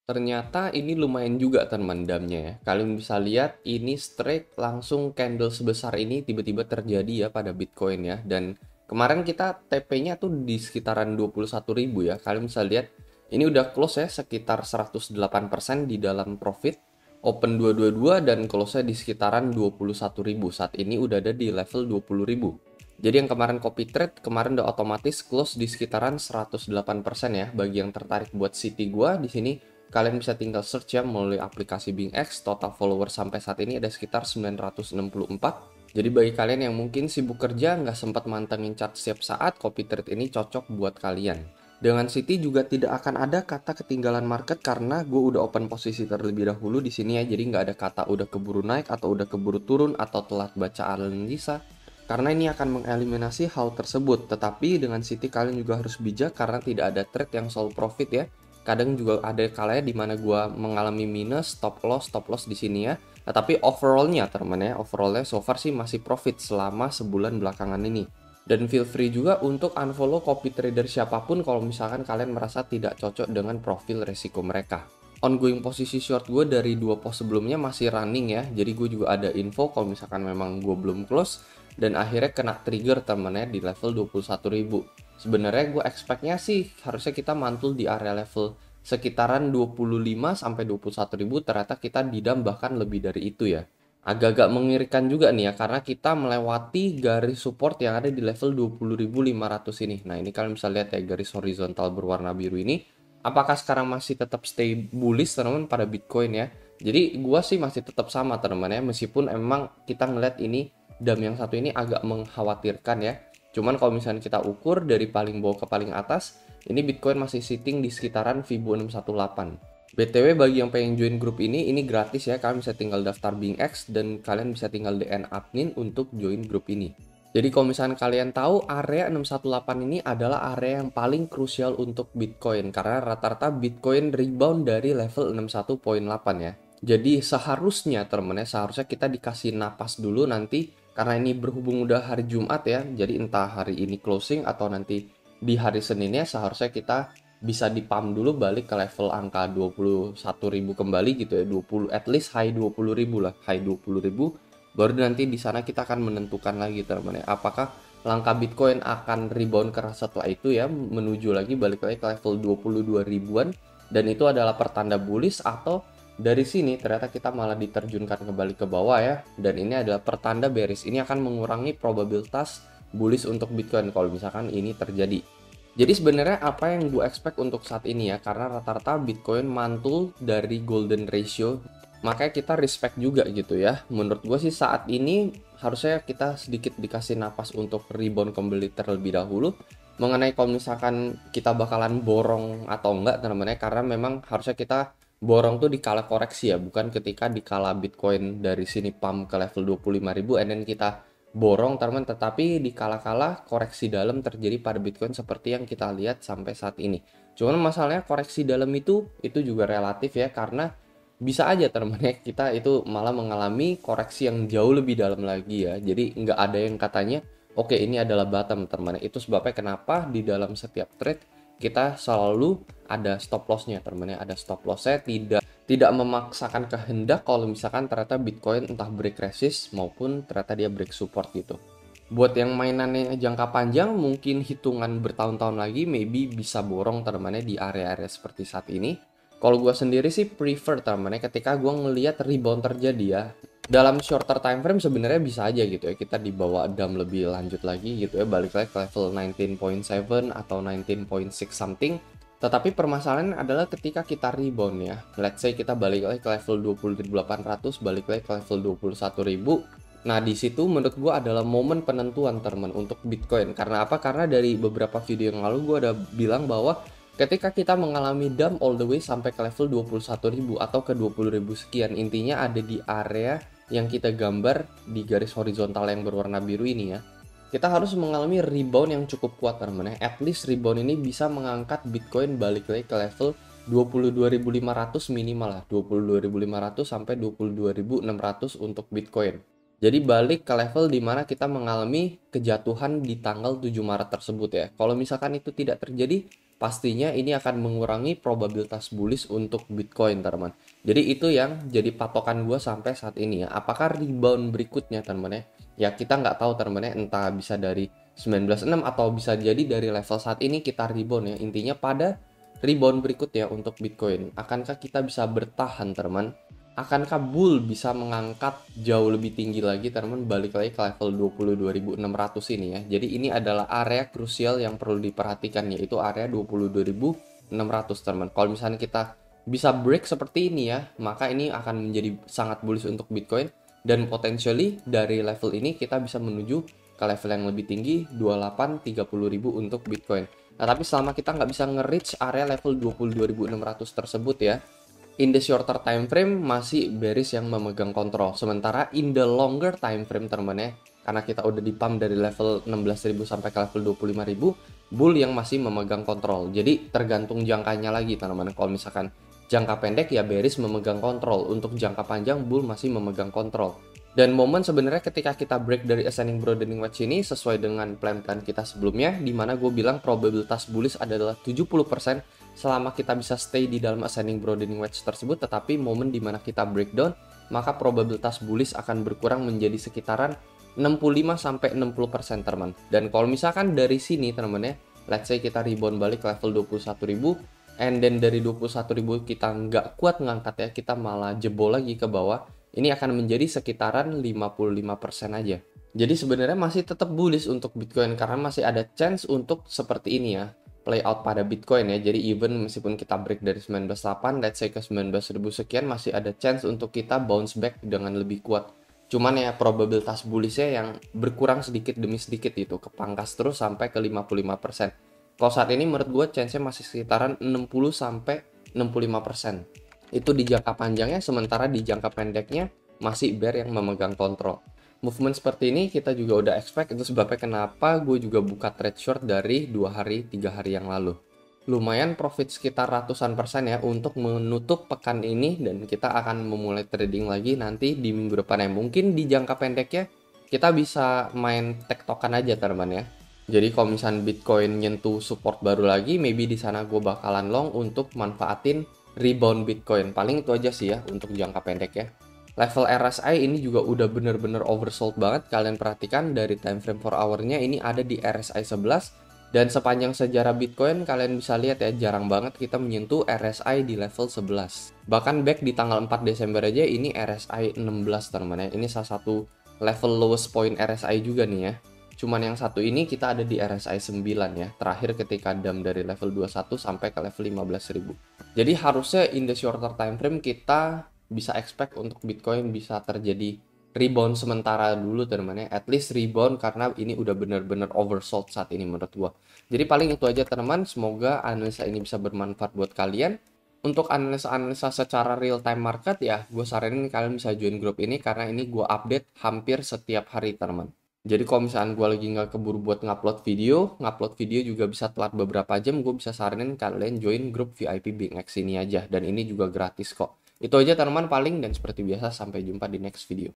Ternyata ini lumayan juga teman damnya ya. Kalian bisa lihat ini strike langsung candle sebesar ini tiba-tiba terjadi ya pada Bitcoin ya. Dan kemarin kita TP-nya tuh di sekitaran 21.000 ya. Kalian bisa lihat ini udah close ya sekitar 108% di dalam profit. Open 222 dan close-nya di sekitaran 21.000. Saat ini udah ada di level 20.000. Jadi yang kemarin copy trade, kemarin udah otomatis close di sekitaran 108% ya. Bagi yang tertarik buat City gua di sini, kalian bisa tinggal search ya melalui aplikasi BingX. Total follower sampai saat ini ada sekitar 964. Jadi bagi kalian yang mungkin sibuk kerja, nggak sempat mantengin chart setiap saat, copy trade ini cocok buat kalian. Dengan City juga tidak akan ada kata ketinggalan market karena gue udah open posisi terlebih dahulu di sini ya. Jadi nggak ada kata udah keburu naik atau udah keburu turun atau telat baca analisa. Karena ini akan mengeliminasi hal tersebut. Tetapi dengan City kalian juga harus bijak karena tidak ada trade yang selalu profit ya. Kadang juga ada kalanya di mana gua mengalami minus, stop loss di sini ya. Nah, tapi overallnya teman ya, overallnya so far sih masih profit selama sebulan belakangan ini. Dan feel free juga untuk unfollow copy trader siapapun kalau misalkan kalian merasa tidak cocok dengan profil resiko mereka. Ongoing posisi short gue dari dua pos sebelumnya masih running ya, jadi gue juga ada info kalau misalkan memang gue belum close dan akhirnya kena trigger temennya di level 21.000. Sebenarnya gue expect-nya sih harusnya kita mantul di area level sekitaran 25 sampai 21.000, ternyata kita didam bahkan lebih dari itu ya. Agak-agak mengerikan juga nih ya karena kita melewati garis support yang ada di level 20.500 ini. Nah, ini kalian bisa lihat ya garis horizontal berwarna biru ini. Apakah sekarang masih tetap stay bullish teman-teman pada Bitcoin ya? Jadi gua sih masih tetap sama teman-teman ya, meskipun emang kita ngeliat ini dam yang satu ini agak mengkhawatirkan ya. Cuman kalau misalnya kita ukur dari paling bawah ke paling atas, ini Bitcoin masih sitting di sekitaran Fibo 618. BTW bagi yang pengen join grup ini gratis ya. Kalian bisa tinggal daftar BingX dan kalian bisa tinggal DM admin untuk join grup ini. Jadi kalau misalnya kalian tahu area 618 ini adalah area yang paling krusial untuk Bitcoin karena rata-rata Bitcoin rebound dari level 61.8 ya. Jadi seharusnya kita dikasih napas dulu nanti karena ini berhubung udah hari Jumat ya. Jadi entah hari ini closing atau nanti di hari Seninnya seharusnya kita bisa dipam dulu balik ke level angka 21.000 kembali gitu ya. 20 at least high 20.000 lah, high 20.000. Baru nanti di sana kita akan menentukan lagi teman-teman ya, apakah langkah Bitcoin akan rebound keras setelah itu ya, menuju lagi balik lagi ke level 22 ribuan, dan itu adalah pertanda bullish, atau dari sini ternyata kita malah diterjunkan kembali ke bawah ya, dan ini adalah pertanda bearish. Ini akan mengurangi probabilitas bullish untuk Bitcoin kalau misalkan ini terjadi. Jadi sebenarnya apa yang gue expect untuk saat ini ya, karena rata-rata Bitcoin mantul dari golden ratio, makanya kita respect juga gitu ya. Menurut gue sih saat ini harusnya kita sedikit dikasih napas untuk rebound kembali terlebih dahulu. Mengenai kalau misalkan kita bakalan borong atau enggak teman-teman ya, karena memang harusnya kita borong tuh di kala koreksi ya, bukan ketika di kala Bitcoin dari sini pump ke level 25.000 and then kita borong teman-teman. Tetapi di kala-kala koreksi dalam terjadi pada Bitcoin seperti yang kita lihat sampai saat ini. Cuman masalahnya koreksi dalam itu juga relatif ya, karena bisa aja teman-teman ya kita itu malah mengalami koreksi yang jauh lebih dalam lagi ya. Jadi nggak ada yang katanya oke ini adalah bottom teman-teman. Itu sebabnya kenapa di dalam setiap trade kita selalu ada stop lossnya teman-teman ya. Ada stop lossnya, tidak memaksakan kehendak kalau misalkan ternyata Bitcoin entah break resist maupun ternyata dia break support gitu. Buat yang mainannya jangka panjang mungkin hitungan bertahun-tahun lagi maybe bisa borong teman-teman ya di area-area seperti saat ini. Kalau gue sendiri sih prefer teman-teman ya ketika gue ngelihat rebound terjadi ya. Dalam shorter time frame sebenarnya bisa aja gitu ya kita dibawa dam lebih lanjut lagi gitu ya, balik lagi ke level 19.7 atau 19.6 something. Tetapi permasalahan adalah ketika kita rebound ya. Let's say kita balik lagi ke level 20.800, balik lagi ke level 21.000. Nah, di situ menurut gue adalah momen penentuan teman untuk Bitcoin. Karena apa? Karena dari beberapa video yang lalu gue ada bilang bahwa ketika kita mengalami dump all the way sampai ke level 21.000 atau ke 20.000 sekian, intinya ada di area yang kita gambar di garis horizontal yang berwarna biru ini ya. Kita harus mengalami rebound yang cukup kuat teman-teman ya. At least rebound ini bisa mengangkat Bitcoin balik lagi ke level 22.500 minimal lah. 22.500 sampai 22.600 untuk Bitcoin. Jadi balik ke level dimana kita mengalami kejatuhan di tanggal 7 Maret tersebut ya. Kalau misalkan itu tidak terjadi, pastinya ini akan mengurangi probabilitas bullish untuk Bitcoin, teman. Jadi itu yang jadi patokan gue sampai saat ini ya. Apakah rebound berikutnya, teman ya? Ya kita nggak tahu, teman ya. Entah bisa dari 19.6 atau bisa jadi dari level saat ini kita rebound ya. Intinya pada rebound berikutnya untuk Bitcoin, akankah kita bisa bertahan, teman? Akankah bull bisa mengangkat jauh lebih tinggi lagi, teman, balik lagi ke level 22.600 ini ya. Jadi ini adalah area krusial yang perlu diperhatikan, yaitu area 22.600, teman. Kalau misalnya kita bisa break seperti ini ya, maka ini akan menjadi sangat bullish untuk Bitcoin, dan potentially dari level ini kita bisa menuju ke level yang lebih tinggi 28.30.000 untuk Bitcoin. Nah, tapi selama kita nggak bisa nge-reach area level 22.600 tersebut ya, in the shorter time frame masih bearish yang memegang kontrol. Sementara in the longer time frame, teman ya, karena kita udah di-pump dari level 16.000 sampai ke level 25.000, bull yang masih memegang kontrol. Jadi tergantung jangkanya lagi, teman-teman. Kalau misalkan jangka pendek ya bearish memegang kontrol, untuk jangka panjang bull masih memegang kontrol. Dan momen sebenarnya ketika kita break dari ascending broadening wedge ini sesuai dengan plan-plan kita sebelumnya, di mana gue bilang probabilitas bullish adalah 70% selama kita bisa stay di dalam ascending broadening wedge tersebut. Tetapi momen di mana kita breakdown, maka probabilitas bullish akan berkurang menjadi sekitaran 65-60%, teman. Dan kalau misalkan dari sini, teman ya, let's say kita rebound balik ke level 21.000, and then dari 21.000 kita nggak kuat ngangkat ya, kita malah jebol lagi ke bawah, ini akan menjadi sekitaran 55% aja. Jadi sebenarnya masih tetap bullish untuk Bitcoin karena masih ada chance untuk seperti ini ya, play out pada Bitcoin ya. Jadi even meskipun kita break dari 19.8, let's say ke 19.000 sekian, masih ada chance untuk kita bounce back dengan lebih kuat. Cuman ya probabilitas bullishnya yang berkurang sedikit demi sedikit itu, kepangkas terus sampai ke 55%. Kalau saat ini menurut gue chance-nya masih sekitaran 60-65%. Itu di jangka panjangnya, sementara di jangka pendeknya masih bear yang memegang kontrol. Movement seperti ini kita juga udah expect, itu sebabnya kenapa gue juga buka trade short dari 2 hari 3 hari yang lalu. Lumayan profit sekitar ratusan persen ya untuk menutup pekan ini, dan kita akan memulai trading lagi nanti di minggu depan ya. Mungkin di jangka pendeknya kita bisa main tektokan aja, teman ya. Jadi kalau misalnya Bitcoin nyentuh support baru lagi, maybe di sana gue bakalan long untuk manfaatin rebound Bitcoin. Paling itu aja sih ya untuk jangka pendek ya. Level RSI ini juga udah bener-bener oversold banget. Kalian perhatikan dari time frame 4 hour-nya ini ada di RSI 11. Dan sepanjang sejarah Bitcoin kalian bisa lihat ya, jarang banget kita menyentuh RSI di level 11. Bahkan back di tanggal 4 Desember aja ini RSI 16, teman ya. Ini salah satu level lowest point RSI juga nih ya. Cuman yang satu ini kita ada di RSI 9 ya. Terakhir ketika dump dari level 21 sampai ke level 15.000. Jadi harusnya in the shorter time frame kita bisa expect untuk Bitcoin bisa terjadi rebound sementara dulu, teman-teman ya. At least rebound karena ini udah bener-bener oversold saat ini menurut gua. Jadi paling itu aja, teman-teman. Semoga analisa ini bisa bermanfaat buat kalian. Untuk analisa-analisa secara real time market ya, gue saranin kalian bisa join grup ini karena ini gue update hampir setiap hari, teman. Jadi kalau misalkan gue lagi nggak keburu buat ngupload video juga bisa telat beberapa jam, gue bisa saranin kalian join grup VIP BingX ini aja. Dan ini juga gratis kok. Itu aja, teman-teman, paling, dan seperti biasa sampai jumpa di next video.